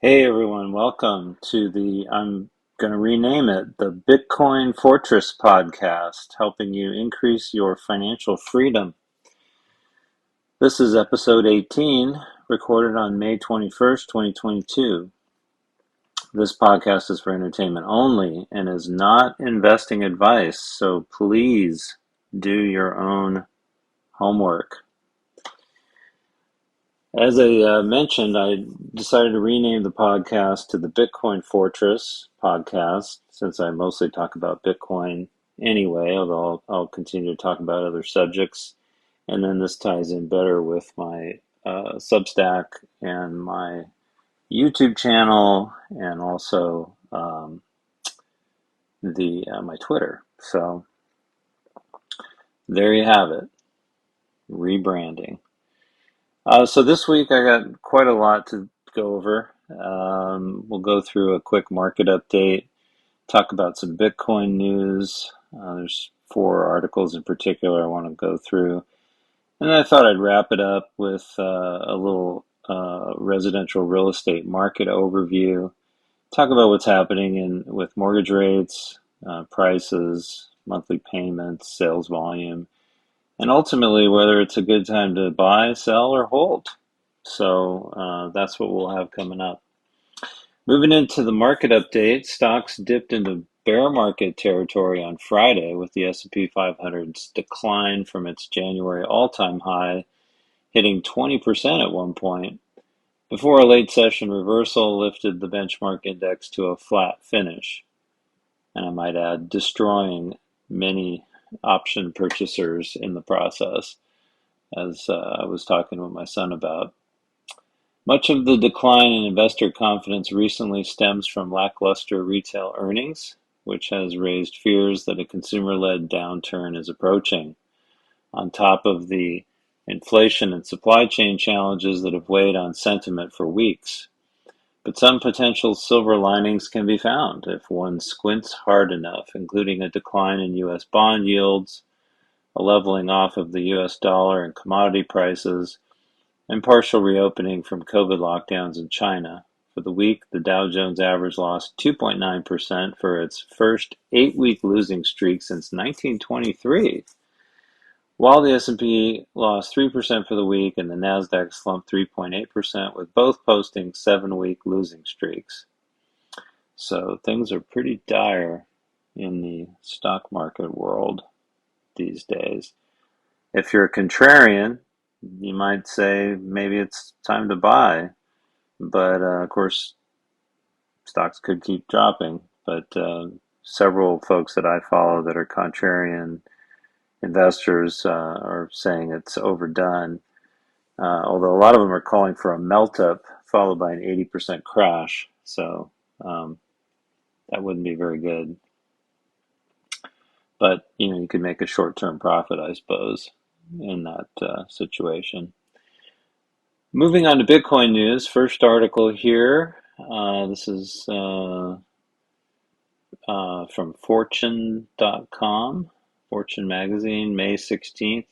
Hey everyone, welcome to I'm going to rename it the Bitcoin Fortress podcast, helping you increase your financial freedom. This is episode 18, recorded on May 21st, 2022. This podcast is for entertainment only and is not investing advice, so please do your own homework. As I mentioned, I decided to rename the podcast to the Bitcoin Fortress podcast, since I mostly talk about Bitcoin anyway, although I'll continue to talk about other subjects. And then this ties in better with my Substack and my YouTube channel, and also the my Twitter. So there you have it, rebranding. So this week I got quite a lot to go over. We'll go through a quick market update, talk about some Bitcoin news. There's four articles in particular I want to go through. And I thought I'd wrap it up with a little residential real estate market overview, talk about what's happening with mortgage rates, prices, monthly payments, sales volume, and ultimately whether it's a good time to buy, sell, or hold. So that's what we'll have coming up. Moving into the market update, stocks dipped into bear market territory on Friday with the S&P 500's decline from its January all-time high, hitting 20% at one point, before a late session reversal lifted the benchmark index to a flat finish. And I might add, destroying many option purchasers in the process, as I was talking with my son about. Much of the decline in investor confidence recently stems from lackluster retail earnings, which has raised fears that a consumer-led downturn is approaching, on top of the inflation and supply chain challenges that have weighed on sentiment for weeks. But some potential silver linings can be found if one squints hard enough, including a decline in U.S. bond yields, a leveling off of the U.S. dollar and commodity prices, and partial reopening from COVID lockdowns in China. For the week, the Dow Jones average lost 2.9% for its first 8-week losing streak since 1923, while the S&P lost 3% for the week and the Nasdaq slumped 3.8%, with both posting 7-week losing streaks. So things are pretty dire in the stock market world these days. If you're a contrarian, you might say maybe it's time to buy, but of course, stocks could keep dropping. But several folks that I follow that are contrarian investors are saying it's overdone, although a lot of them are calling for a melt up followed by an 80% crash. So that wouldn't be very good. But you could make a short-term profit, I suppose, in that situation. Moving on to Bitcoin news, first article here. This is from Fortune.com, Fortune magazine, May 16th.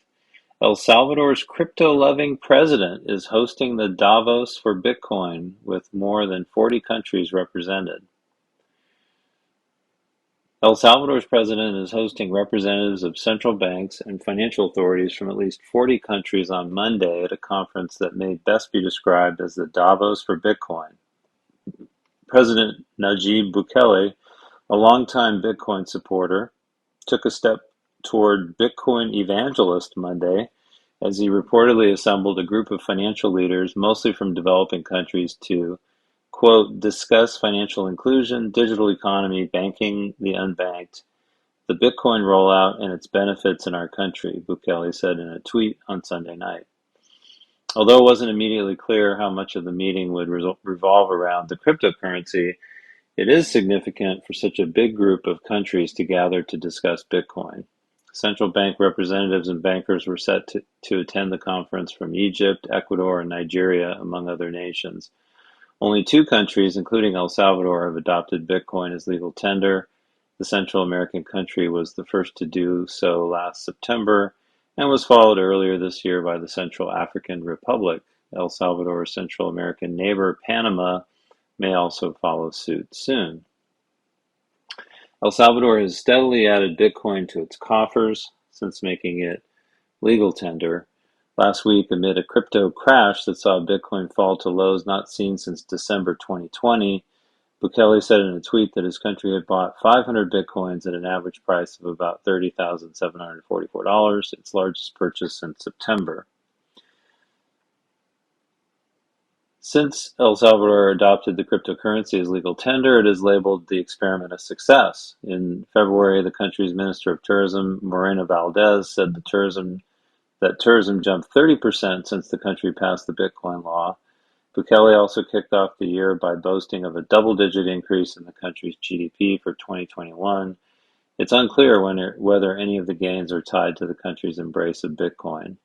El Salvador's crypto-loving president is hosting the Davos for Bitcoin with more than 40 countries represented. El Salvador's president is hosting representatives of central banks and financial authorities from at least 40 countries on Monday at a conference that may best be described as the Davos for Bitcoin. President Najib Bukele, a longtime Bitcoin supporter, took a step toward Bitcoin evangelist Monday as he reportedly assembled a group of financial leaders, mostly from developing countries, to, quote, discuss financial inclusion, digital economy, banking the unbanked, the Bitcoin rollout, and its benefits in our country, Bukele said in a tweet on Sunday night. Although it wasn't immediately clear how much of the meeting would revolve around the cryptocurrency, it is significant for such a big group of countries to gather to discuss Bitcoin. Central bank representatives and bankers were set to attend the conference from Egypt, Ecuador, and Nigeria, among other nations. Only 2 countries, including El Salvador, have adopted Bitcoin as legal tender. The Central American country was the first to do so last September and was followed earlier this year by the Central African Republic. El Salvador's Central American neighbor, Panama, may also follow suit soon. El Salvador has steadily added Bitcoin to its coffers since making it legal tender last week amid a crypto crash that saw Bitcoin fall to lows not seen since December 2020. Bukele said in a tweet that his country had bought 500 Bitcoins at an average price of about $30,744, its largest purchase since September. Since El Salvador adopted the cryptocurrency as legal tender, it has labeled the experiment a success. In February, the country's Minister of Tourism, Morena Valdez, said that tourism jumped 30% since the country passed the Bitcoin law. Bukele also kicked off the year by boasting of a double-digit increase in the country's GDP for 2021. It's unclear whether any of the gains are tied to the country's embrace of Bitcoin.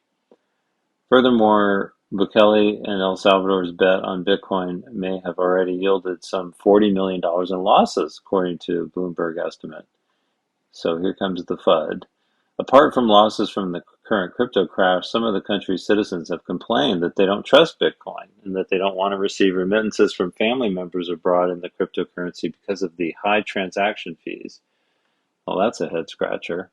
Furthermore, Bukele and El Salvador's bet on Bitcoin may have already yielded some $40 million in losses, according to Bloomberg estimate. So here comes the FUD. Apart from losses from the current crypto crash, some of the country's citizens have complained that they don't trust Bitcoin and that they don't want to receive remittances from family members abroad in the cryptocurrency because of the high transaction fees. Well, that's a head scratcher.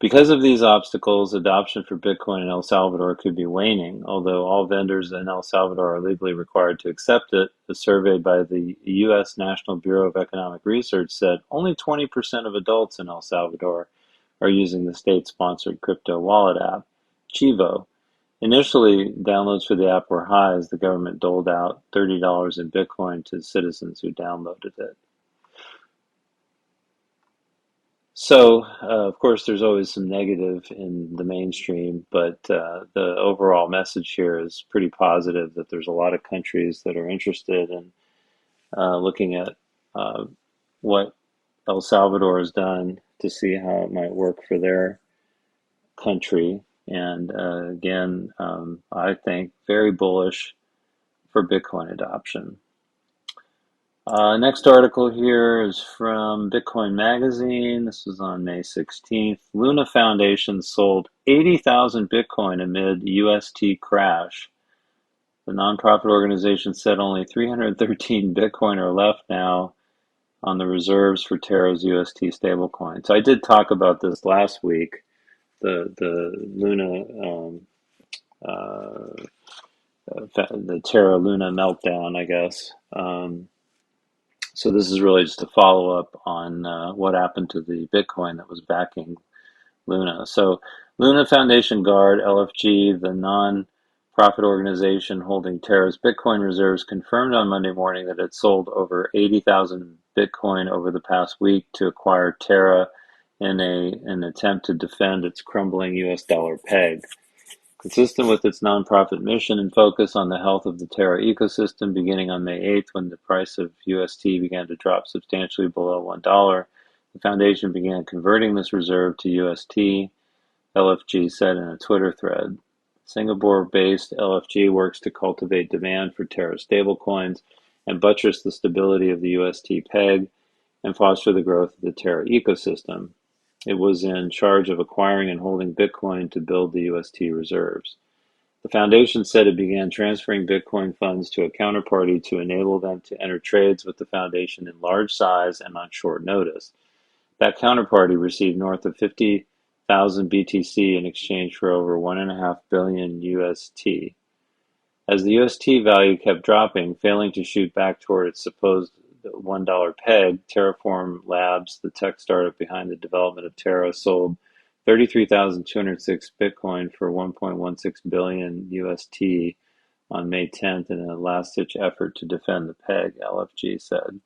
Because of these obstacles, adoption for Bitcoin in El Salvador could be waning, although all vendors in El Salvador are legally required to accept it. A survey by the U.S. National Bureau of Economic Research said only 20% of adults in El Salvador are using the state-sponsored crypto wallet app, Chivo. Initially, downloads for the app were high as the government doled out $30 in Bitcoin to citizens who downloaded it. So, of course, there's always some negative in the mainstream, but the overall message here is pretty positive that there's a lot of countries that are interested in looking at uh, what El Salvador has done to see how it might work for their country. And again, I think very bullish for Bitcoin adoption. Next article here is from Bitcoin Magazine. This is on May 16th. Luna Foundation sold 80,000 Bitcoin amid UST crash. The nonprofit organization said only 313 Bitcoin are left now on the reserves for Terra's UST stablecoin. So I did talk about this last week. The Luna the Terra Luna meltdown, I guess. So this is really just a follow-up on what happened to the Bitcoin that was backing Luna. So Luna Foundation Guard, LFG, the non-profit organization holding Terra's Bitcoin reserves, confirmed on Monday morning that it sold over 80,000 Bitcoin over the past week to acquire Terra in an attempt to defend its crumbling US dollar peg. Consistent with its nonprofit mission and focus on the health of the Terra ecosystem, beginning on May 8th when the price of UST began to drop substantially below $1, the foundation began converting this reserve to UST, LFG said in a Twitter thread. Singapore-based LFG works to cultivate demand for Terra stablecoins and buttress the stability of the UST peg and foster the growth of the Terra ecosystem. It was in charge of acquiring and holding Bitcoin to build the UST reserves. The foundation said it began transferring Bitcoin funds to a counterparty to enable them to enter trades with the foundation in large size and on short notice. That counterparty received north of 50,000 BTC in exchange for over 1.5 billion UST. As the UST value kept dropping, failing to shoot back toward its supposed $1 peg, Terraform Labs, the tech startup behind the development of Terra, sold 33,206 Bitcoin for 1.16 billion UST on May 10th in a last-ditch effort to defend the peg, LFG said.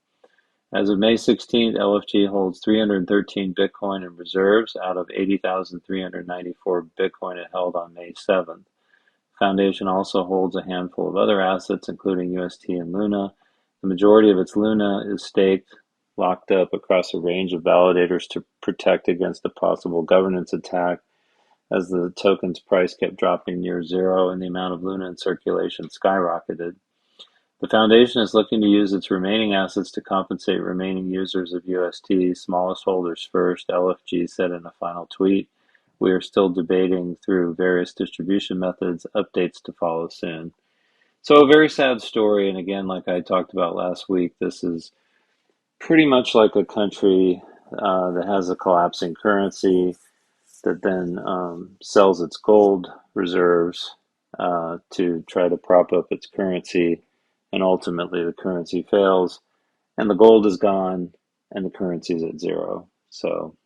As of May 16th, LFG holds 313 Bitcoin in reserves out of 80,394 Bitcoin it held on May 7th. The foundation also holds a handful of other assets, including UST and Luna. The majority of its Luna is staked, locked up across a range of validators to protect against a possible governance attack as the token's price kept dropping near zero and the amount of Luna in circulation skyrocketed. The foundation is looking to use its remaining assets to compensate remaining users of UST, smallest holders first, LFG said in a final tweet. We are still debating through various distribution methods, updates to follow soon. So a very sad story, and again, like I talked about last week, this is pretty much like a country that has a collapsing currency that then sells its gold reserves to try to prop up its currency, and ultimately the currency fails, and the gold is gone, and the currency is at zero. So,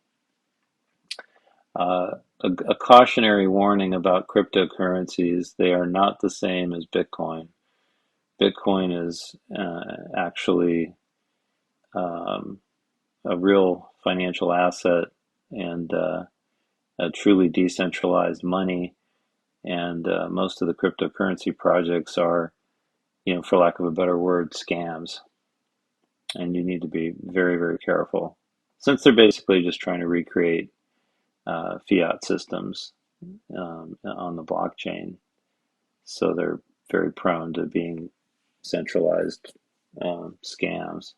a cautionary warning about cryptocurrencies: they are not the same as Bitcoin. Bitcoin is actually um, a real financial asset and a truly decentralized money. And most of the cryptocurrency projects are, for lack of a better word, scams. And you need to be very, very careful since they're basically just trying to recreate fiat systems on the blockchain. So they're very prone to being centralized scams.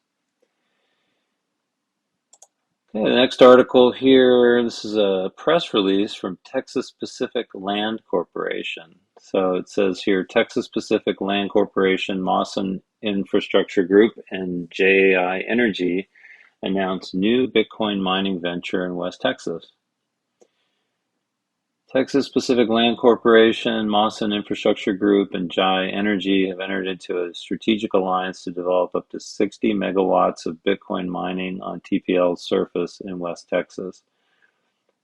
Okay, the next article here, this is a press release from Texas Pacific Land Corporation. So it says here, Texas Pacific Land Corporation, Mawson Infrastructure Group, and JAI Energy announced new Bitcoin mining venture in West Texas. Texas Pacific Land Corporation, Mawson Infrastructure Group, and JAI Energy have entered into a strategic alliance to develop up to 60 megawatts of Bitcoin mining on TPL's surface in West Texas.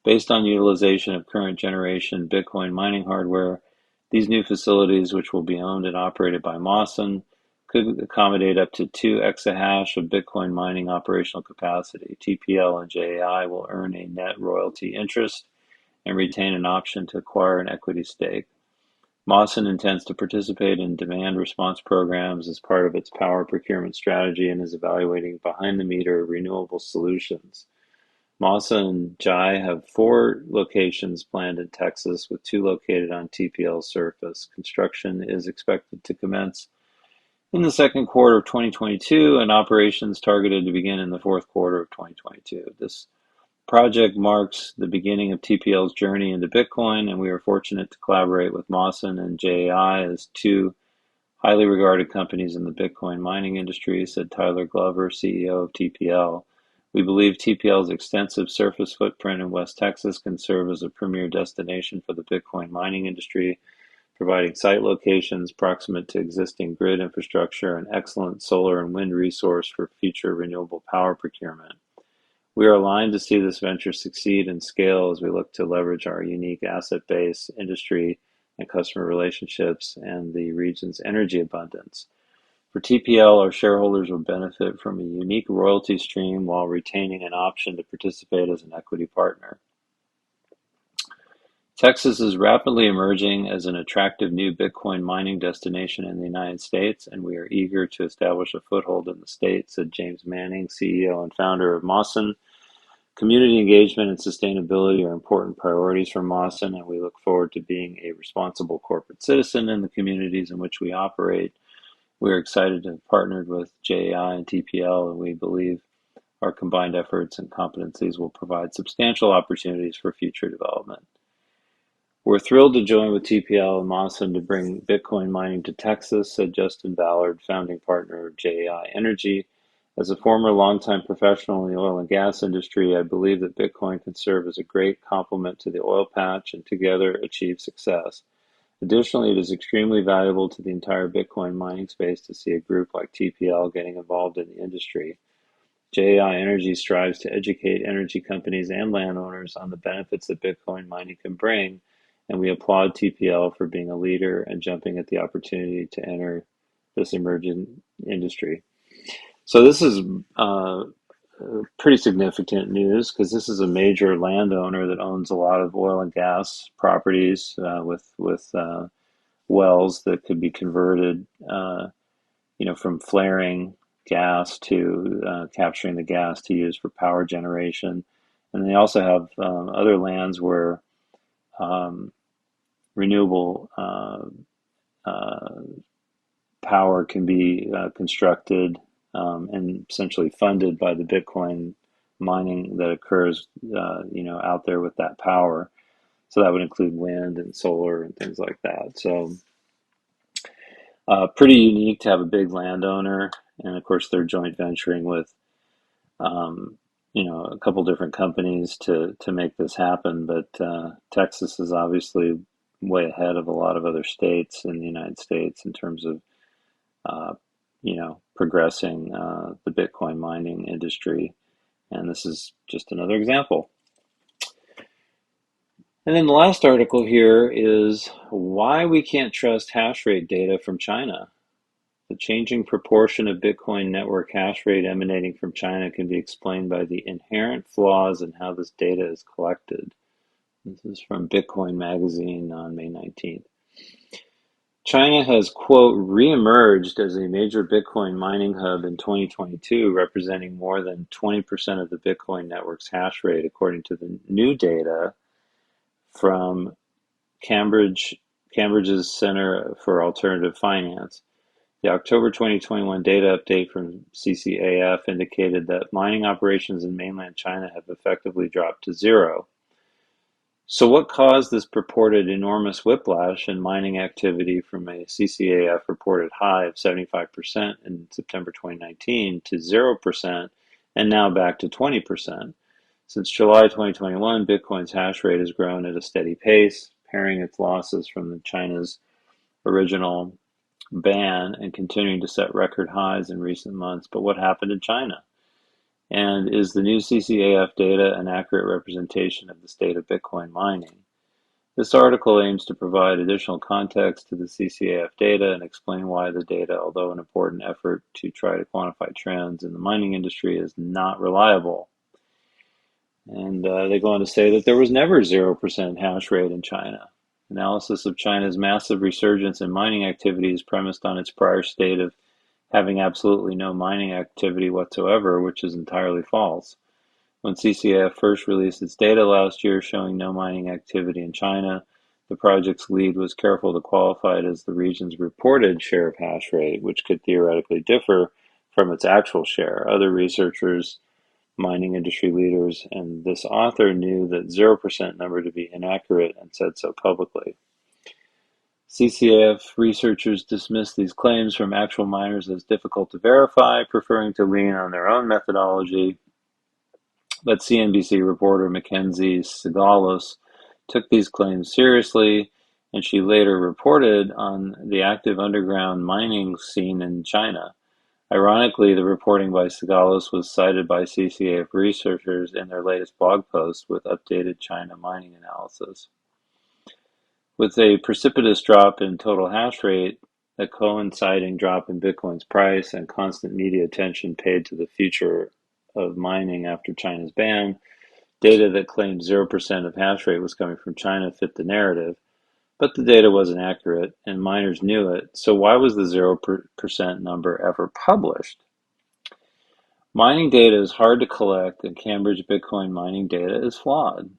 Based on utilization of current generation Bitcoin mining hardware, these new facilities, which will be owned and operated by Mawson, could accommodate up to 2 exahash of Bitcoin mining operational capacity. TPL and JAI will earn a net royalty interest and retain an option to acquire an equity stake. Mawson intends to participate in demand response programs as part of its power procurement strategy and is evaluating behind-the-meter renewable solutions. Mawson and JAI have 4 locations planned in Texas, with 2 located on TPL's surface. Construction is expected to commence in the second quarter of 2022 and operations targeted to begin in the fourth quarter of 2022. This project marks the beginning of TPL's journey into Bitcoin, and we are fortunate to collaborate with Mawson and JAI as 2 highly regarded companies in the Bitcoin mining industry, said Tyler Glover, CEO of TPL. We believe TPL's extensive surface footprint in West Texas can serve as a premier destination for the Bitcoin mining industry, providing site locations proximate to existing grid infrastructure and excellent solar and wind resource for future renewable power procurement. We are aligned to see this venture succeed and scale as we look to leverage our unique asset base, industry and customer relationships, and the region's energy abundance. For TPL, our shareholders will benefit from a unique royalty stream while retaining an option to participate as an equity partner. Texas is rapidly emerging as an attractive new Bitcoin mining destination in the United States, and we are eager to establish a foothold in the state, said James Manning, CEO and founder of Mawson. Community engagement and sustainability are important priorities for Mawson, and we look forward to being a responsible corporate citizen in the communities in which we operate. We are excited to have partnered with JAI and TPL, and we believe our combined efforts and competencies will provide substantial opportunities for future development. We're thrilled to join with TPL and Mawson to bring Bitcoin mining to Texas, said Justin Ballard, founding partner of JAI Energy. As a former longtime professional in the oil and gas industry, I believe that Bitcoin can serve as a great complement to the oil patch and together achieve success. Additionally, it is extremely valuable to the entire Bitcoin mining space to see a group like TPL getting involved in the industry. JAI Energy strives to educate energy companies and landowners on the benefits that Bitcoin mining can bring, and we applaud TPL for being a leader and jumping at the opportunity to enter this emerging industry. So this is pretty significant news because this is a major landowner that owns a lot of oil and gas properties with wells that could be converted, from flaring gas to capturing the gas to use for power generation. And they also have other lands where um, renewable uh, power can be constructed and essentially funded by the Bitcoin mining that occurs, out there with that power. So that would include wind and solar and things like that. So Pretty unique to have a big landowner, and of course they're joint venturing with um, a couple different companies to make this happen. But Texas is obviously way ahead of a lot of other states in the United States in terms of uh, progressing the Bitcoin mining industry. And this is just another example. And then the last article here is why we can't trust hash rate data from China. The changing proportion of Bitcoin network hash rate emanating from China can be explained by the inherent flaws in how this data is collected. This is from Bitcoin Magazine on May 19th. China has, quote, reemerged as a major Bitcoin mining hub in 2022, representing more than 20% of the Bitcoin network's hash rate, according to the new data from Cambridge's Center for Alternative Finance. The October 2021 data update from CCAF indicated that mining operations in mainland China have effectively dropped to zero. So what caused this purported enormous whiplash in mining activity from a CCAF reported high of 75% in September 2019 to 0% and now back to 20%? Since July 2021, Bitcoin's hash rate has grown at a steady pace, pairing its losses from China's original ban and continuing to set record highs in recent months. But what happened in China? And is the new CCAF data an accurate representation of the state of Bitcoin mining? This article aims to provide additional context to the CCAF data and explain why the data, although an important effort to try to quantify trends in the mining industry, is not reliable. And they go on to say that there was never 0% hash rate in China. Analysis of China's massive resurgence in mining activity is premised on its prior state of having absolutely no mining activity whatsoever, which is entirely false. When CCAF first released its data last year showing no mining activity in China, the project's lead was careful to qualify it as the region's reported share of hash rate, which could theoretically differ from its actual share. Other researchers, mining industry leaders, and this author knew that 0% number to be inaccurate and said so publicly. CCAF researchers dismissed these claims from actual miners as difficult to verify, preferring to lean on their own methodology. But CNBC reporter Mackenzie Sigalos took these claims seriously, and she later reported on the active underground mining scene in China. Ironically, the reporting by Sigalos was cited by CCAF researchers in their latest blog post with updated China mining analysis. With a precipitous drop in total hash rate, a coinciding drop in Bitcoin's price, and constant media attention paid to the future of mining after China's ban, data that claimed 0% of hash rate was coming from China fit the narrative. But the data wasn't accurate, and miners knew it, so why was the 0% number ever published? Mining data is hard to collect, and Cambridge Bitcoin mining data is flawed.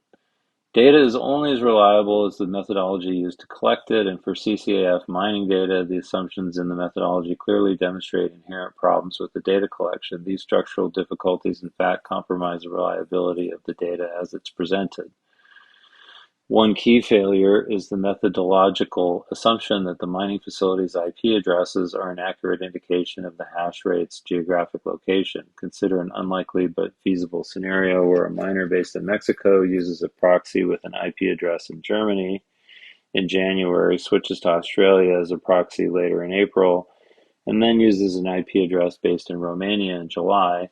Data is only as reliable as the methodology used to collect it, and for CCAF mining data, the assumptions in the methodology clearly demonstrate inherent problems with the data collection. These structural difficulties, in fact, compromise the reliability of the data as it's presented. One key failure is the methodological assumption that the mining facility's IP addresses are an accurate indication of the hash rate's geographic location. Consider an unlikely but feasible scenario where a miner based in Mexico uses a proxy with an IP address in Germany in January, switches to Australia as a proxy later in April, and then uses an IP address based in Romania in July.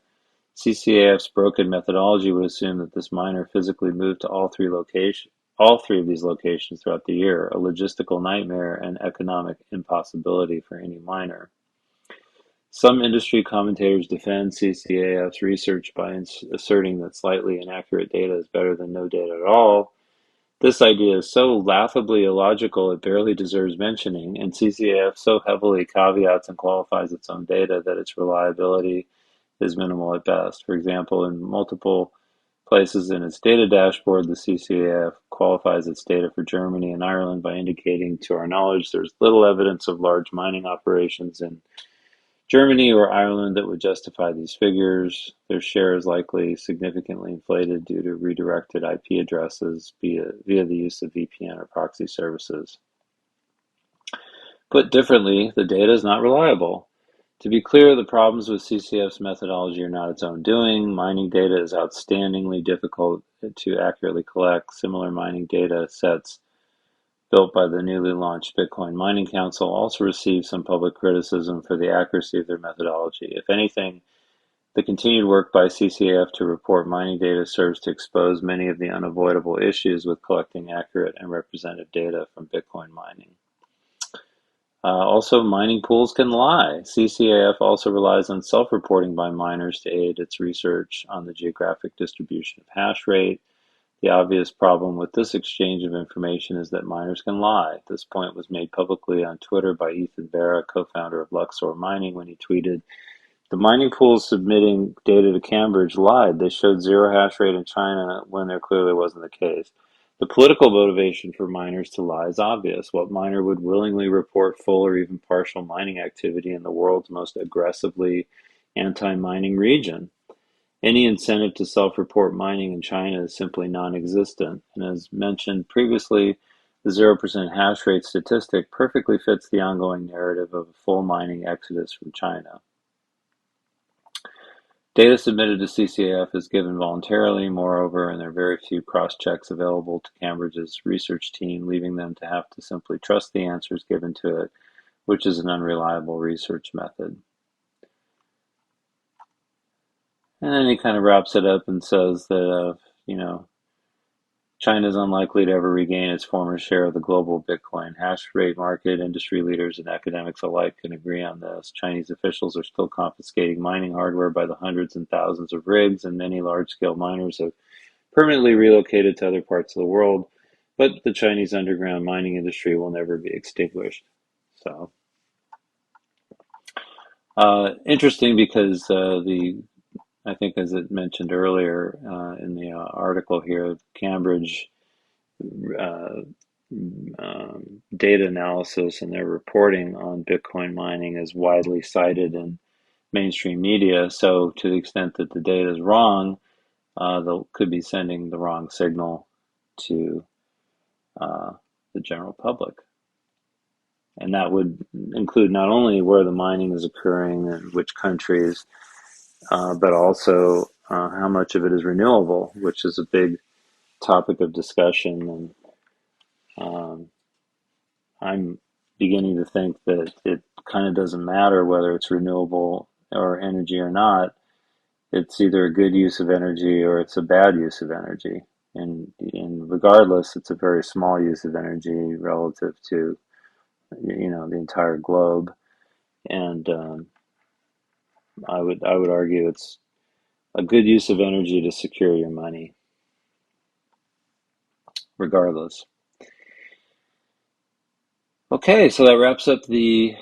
CCAF's broken methodology would assume that this miner physically moved to all three of these locations throughout the year, a logistical nightmare and economic impossibility for any miner. Some industry commentators defend CCAF's research by asserting that slightly inaccurate data is better than no data at all. This idea is so laughably illogical it barely deserves mentioning, and CCAF so heavily caveats and qualifies its own data that its reliability is minimal at best. For example, in multiple places in its data dashboard, the CCAF qualifies its data for Germany and Ireland by indicating, to our knowledge, there's little evidence of large mining operations in Germany or Ireland that would justify these figures. Their share is likely significantly inflated due to redirected IP addresses via the use of VPN or proxy services. Put differently, the data is not reliable. To be clear, the problems with CCF's methodology are not its own doing. Mining data is outstandingly difficult to accurately collect. Similar mining data sets built by the newly launched Bitcoin Mining Council also received some public criticism for the accuracy of their methodology. If anything, the continued work by CCAF to report mining data serves to expose many of the unavoidable issues with collecting accurate and representative data from Bitcoin mining. Also, mining pools can lie. CCAF also relies on self-reporting by miners to aid its research on the geographic distribution of hash rate. The obvious problem with this exchange of information is that miners can lie. This point was made publicly on Twitter by Ethan Barra, co-founder of Luxor Mining, when he tweeted, "The mining pools submitting data to Cambridge lied. They showed zero hash rate in China when there clearly wasn't the case." The political motivation for miners to lie is obvious. What miner would willingly report full or even partial mining activity in the world's most aggressively anti-mining region? Any incentive to self-report mining in China is simply non-existent, and as mentioned previously, the 0% hash rate statistic perfectly fits the ongoing narrative of a full mining exodus from China. Data submitted to CCAF is given voluntarily, moreover, and there are very few cross-checks available to Cambridge's research team, leaving them to have to simply trust the answers given to it, which is an unreliable research method. And then he kind of wraps it up and says that, China is unlikely to ever regain its former share of the global Bitcoin hash rate market. Industry leaders and academics alike can agree on this. Chinese officials are still confiscating mining hardware by the hundreds and thousands of rigs, and many large-scale miners have permanently relocated to other parts of the world. But the Chinese underground mining industry will never be extinguished. So, interesting because I think as it mentioned earlier in the article here, Cambridge uh, data analysis and their reporting on Bitcoin mining is widely cited in mainstream media. So, to the extent that the data is wrong, they could be sending the wrong signal to uh, the general public. And that would include not only where the mining is occurring and which countries, but also how much of it is renewable, which is a big topic of discussion. And I'm beginning to think that it kind of doesn't matter whether it's renewable or energy or not. It's either a good use of energy or it's a bad use of energy. And regardless, it's a very small use of energy relative to the entire globe. And I would argue it's a good use of energy to secure your money, regardless. Okay, so that wraps up the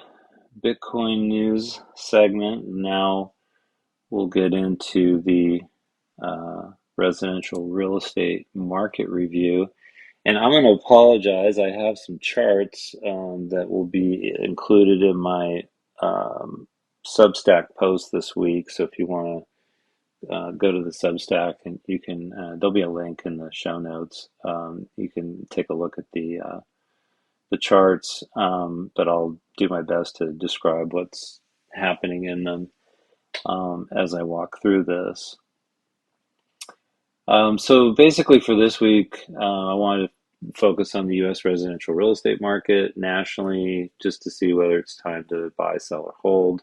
Bitcoin news segment. Now we'll get into the residential real estate market review. And I'm going to apologize. I have some charts that will be included in my Substack post this week. So if you want to go to the Substack, and you can, there'll be a link in the show notes. You can take a look at the charts, but I'll do my best to describe what's happening in them as I walk through this. So basically for this week, I wanted to focus on the U.S. residential real estate market nationally, just to see whether it's time to buy, sell, or hold.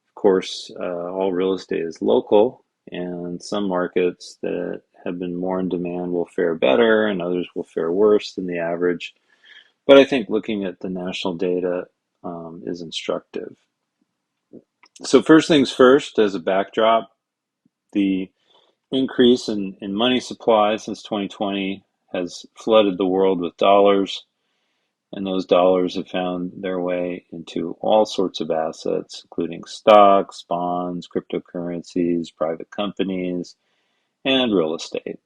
Of course, all real estate is local, and some markets that have been more in demand will fare better, and others will fare worse than the average. But I think looking at the national data is instructive. So first things first, as a backdrop, the increase in money supply since 2020 has flooded the world with dollars, and those dollars have found their way into all sorts of assets, including stocks, bonds, cryptocurrencies, private companies, and real estate.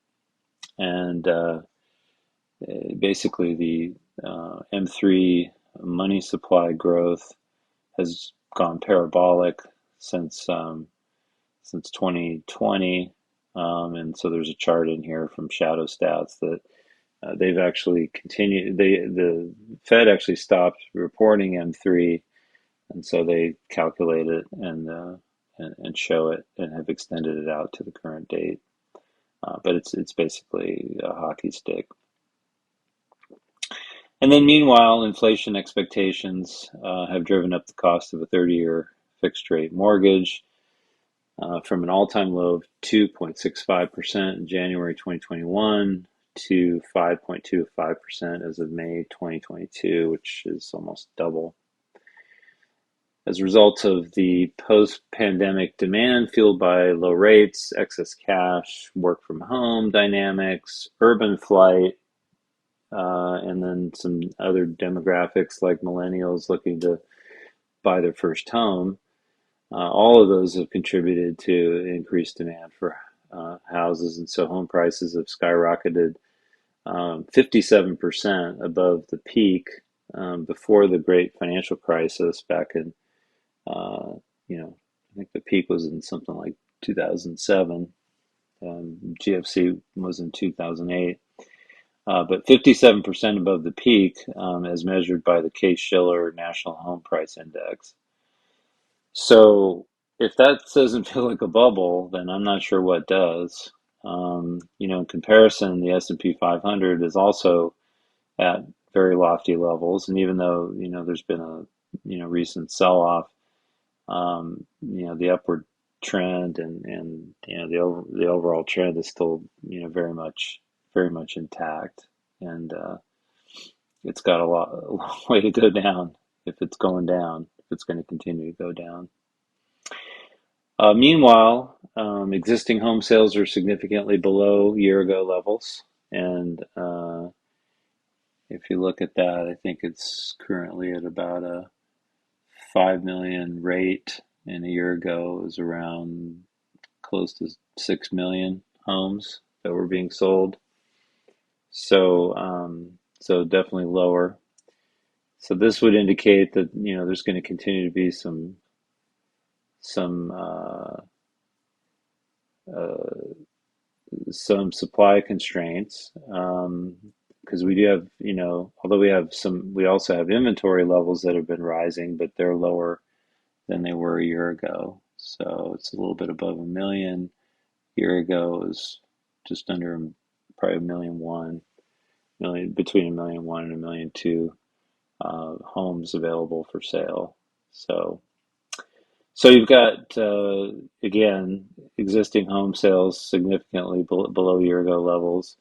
And basically, the M3 money supply growth has gone parabolic since 2020. And so there's a chart in here from Shadow Stats that they've actually continued. The Fed actually stopped reporting M3, and so they calculate it and show it and have extended it out to the current date. But it's basically a hockey stick. And then meanwhile, inflation expectations have driven up the cost of a 30-year fixed rate mortgage from an all-time low of 2.65% in January 2021 to 5.25% as of May 2022, which is almost double. As a result of the post-pandemic demand fueled by low rates, excess cash, work from home dynamics, urban flight, and then some other demographics like millennials looking to buy their first home, all of those have contributed to increased demand for houses, and so home prices have skyrocketed 57% above the peak before the great financial crisis back in, uh, I think the peak was in something like 2007. GFC was in 2008. But 57% above the peak as measured by the Case-Shiller National Home Price Index. So if that doesn't feel like a bubble, then I'm not sure what does. In comparison, the S&P 500 is also at very lofty levels, and even though there's been a recent sell-off, the upward trend and the overall trend is still very much intact, and it's got a long way to go down if it's going down, if it's going to continue to go down. Meanwhile, existing home sales are significantly below year ago levels. And if you look at that, I think it's currently at about a 5 million rate. And a year ago, it was around close to 6 million homes that were being sold. So definitely lower. So this would indicate that there's going to continue to be some uh, some supply constraints because we do have, although we also have inventory levels that have been rising, but they're lower than they were a year ago. So it's a little bit above a million. A year ago it was just under probably a million, between a million one and a million two homes available for sale. So you've got, again, existing home sales significantly below year ago levels,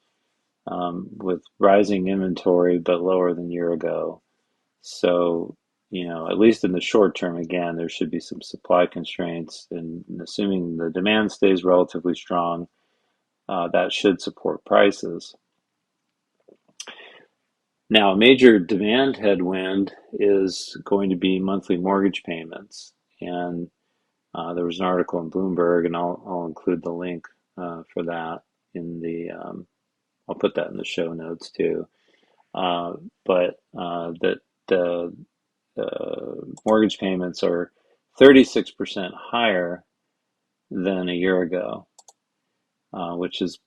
with rising inventory but lower than year ago. So, at least in the short term, again, there should be some supply constraints, and assuming the demand stays relatively strong, that should support prices. Now, a major demand headwind is going to be monthly mortgage payments. And there was an article in Bloomberg, and I'll include the link for that in the. I'll put that in the show notes too. But that the mortgage payments are 36% higher than a year ago, which is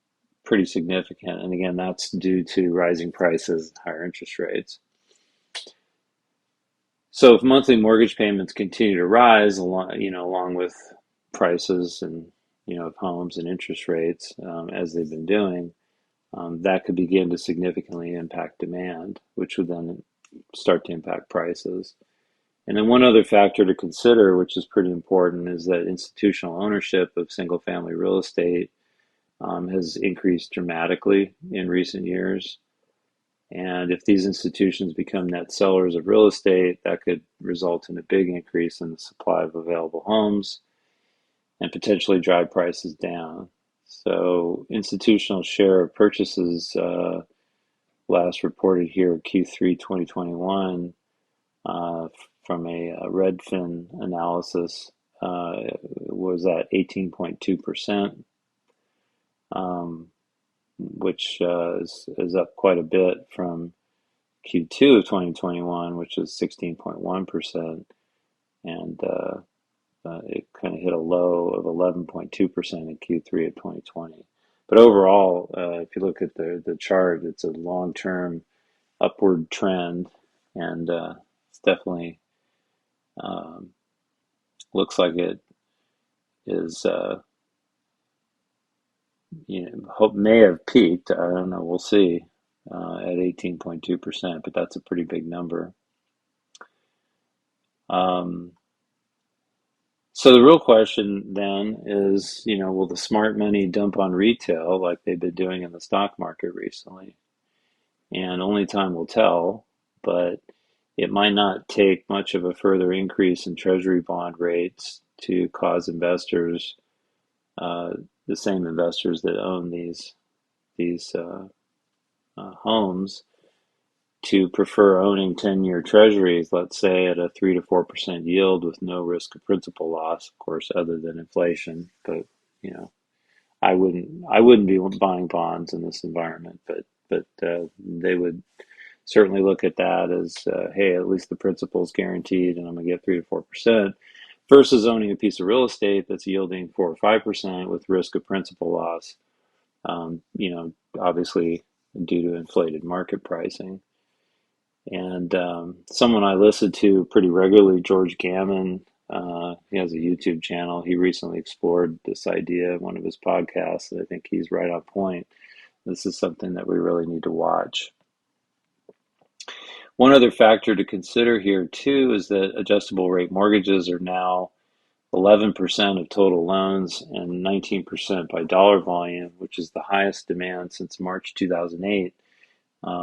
pretty significant. And again, that's due to rising prices and higher interest rates. So if monthly mortgage payments continue to rise along with prices and of homes and interest rates as they've been doing, that could begin to significantly impact demand, which would then start to impact prices. And then one other factor to consider, which is pretty important, is that institutional ownership of single-family real estate has increased dramatically in recent years. And if these institutions become net sellers of real estate, that could result in a big increase in the supply of available homes and potentially drive prices down. So institutional share of purchases last reported here Q3 2021 from a Redfin analysis was at 18.2%, which is up quite a bit from Q2 of 2021, which is 16.1%, and it kind of hit a low of 11.2% in Q3 of 2020. But overall, if you look at the chart, it's a long-term upward trend, and it's definitely um, looks like it is. Hope may have peaked. I don't know. We'll see at 18.2%, but that's a pretty big number. Um, so the real question then is, will the smart money dump on retail like they've been doing in the stock market recently? And only time will tell, but it might not take much of a further increase in treasury bond rates to cause investors, uh, the same investors that own these homes, to prefer owning 10-year treasuries, let's say at a 3 to 4% yield with no risk of principal loss, of course, other than inflation. But you know, I wouldn't be buying bonds in this environment, but they would certainly look at that as, hey, at least the principal is guaranteed, and I'm gonna get 3 to 4%, versus owning a piece of real estate that's yielding 4 or 5% with risk of principal loss. Obviously due to inflated market pricing. And someone I listen to pretty regularly, George Gammon, he has a YouTube channel. He recently explored this idea in one of his podcasts, and I think he's right on point. This is something that we really need to watch. One other factor to consider here, too, is that adjustable rate mortgages are now 11% of total loans and 19% by dollar volume, which is the highest demand since March 2008,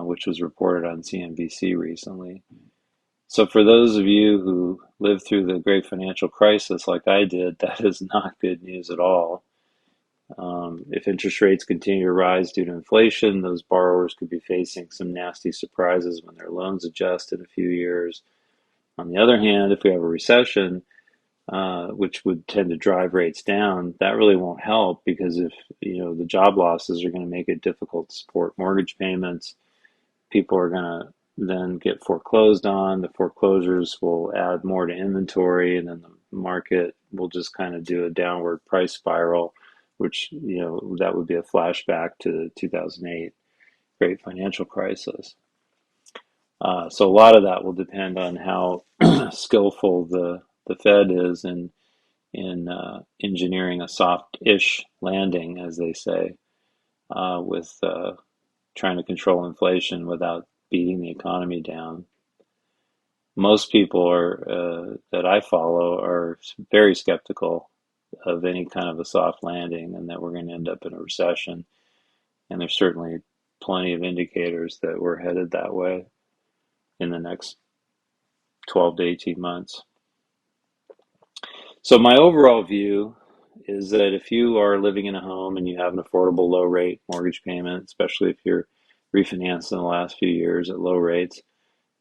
which was reported on CNBC recently. So for those of you who lived through the great financial crisis like I did, that is not good news at all. If interest rates continue to rise due to inflation, those borrowers could be facing some nasty surprises when their loans adjust in a few years. On the other hand, if we have a recession, which would tend to drive rates down, that really won't help, because if the job losses are going to make it difficult to support mortgage payments, people are going to then get foreclosed on. The foreclosures will add more to inventory, and then the market will just kind of do a downward price spiral, which, that would be a flashback to the 2008 great financial crisis. So a lot of that will depend on how skillful the Fed is in engineering a soft-ish landing, as they say, with trying to control inflation without beating the economy down. Most people that I follow are very skeptical of any kind of a soft landing, and that we're going to end up in a recession. And there's certainly plenty of indicators that we're headed that way in the next 12 to 18 months. So my overall view is that if you are living in a home and you have an affordable low rate mortgage payment, especially if you're refinanced in the last few years at low rates,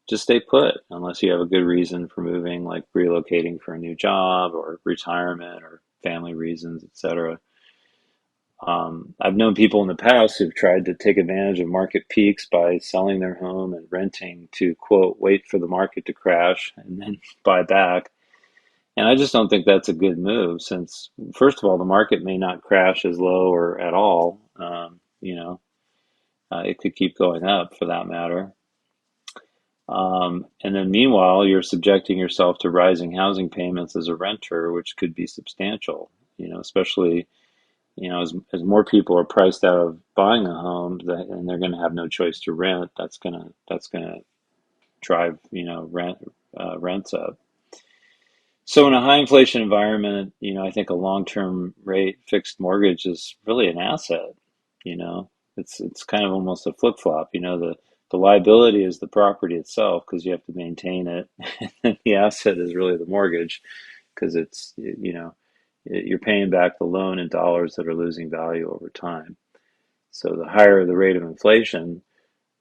just stay put unless you have a good reason for moving, like relocating for a new job or retirement or family reasons, etc. I've known people in the past who've tried to take advantage of market peaks by selling their home and renting to, quote, wait for the market to crash and then buy back. And I just don't think that's a good move, since, first of all, the market may not crash as low or at all. It could keep going up, for that matter. And then meanwhile, you're subjecting yourself to rising housing payments as a renter, which could be substantial, especially, as more people are priced out of buying a home, and they're going to have no choice to rent. That's gonna drive, rents up. So in a high inflation environment, I think a long-term rate fixed mortgage is really an asset. You know, it's kind of almost a flip-flop. The liability is the property itself, because you have to maintain it, and the asset is really the mortgage, because you're paying back the loan in dollars that are losing value over time. So the higher the rate of inflation,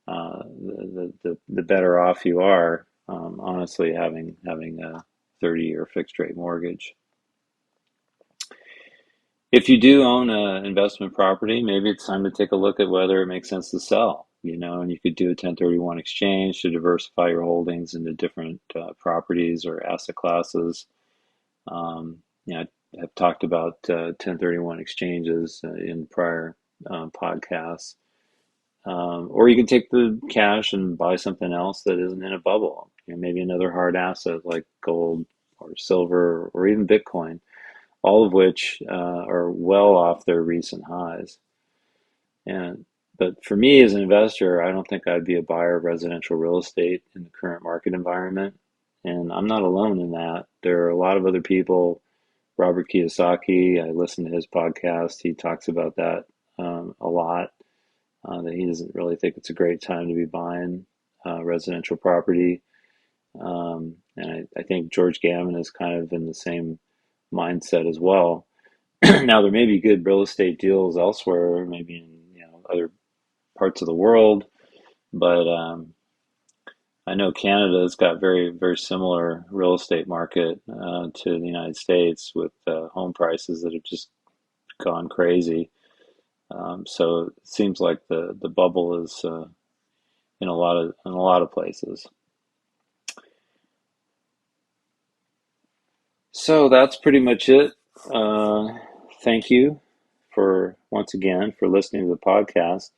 the better off you are, honestly, having a 30-year fixed rate mortgage. If you do own an investment property, maybe it's time to take a look at whether it makes sense to sell, and you could do a 1031 exchange to diversify your holdings into different properties or asset classes. I have talked about 1031 exchanges in prior podcasts. Or you can take the cash and buy something else that isn't in a bubble. Maybe another hard asset like gold or silver or even Bitcoin, all of which are well off their recent highs. And but for me as an investor, I don't think I'd be a buyer of residential real estate in the current market environment. And I'm not alone in that. There are a lot of other people. Robert Kiyosaki, I listen to his podcast. He talks about that a lot. That he doesn't really think it's a great time to be buying residential property. And I think George Gammon is kind of in the same mindset as well. Now there may be good real estate deals elsewhere, maybe in other parts of the world, but I know Canada's got very similar real estate market to the United States with home prices that have just gone crazy. So it seems like the bubble is in a lot of places. So that's pretty much it. Uh, Thank you for once again for listening to the podcast.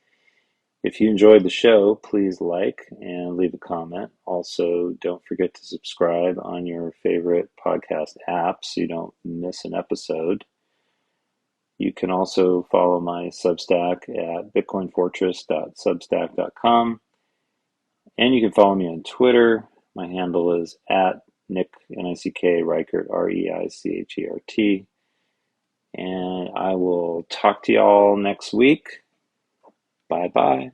If you enjoyed the show, please like and leave a comment. Also, don't forget to subscribe on your favorite podcast app so you don't miss an episode. You can also follow my Substack at bitcoinfortress.substack.com. And you can follow me on Twitter. My handle is at Nick, N-I-C-K, Reichert, R-E-I-C-H-E-R-T. And I will talk to y'all next week. Bye bye.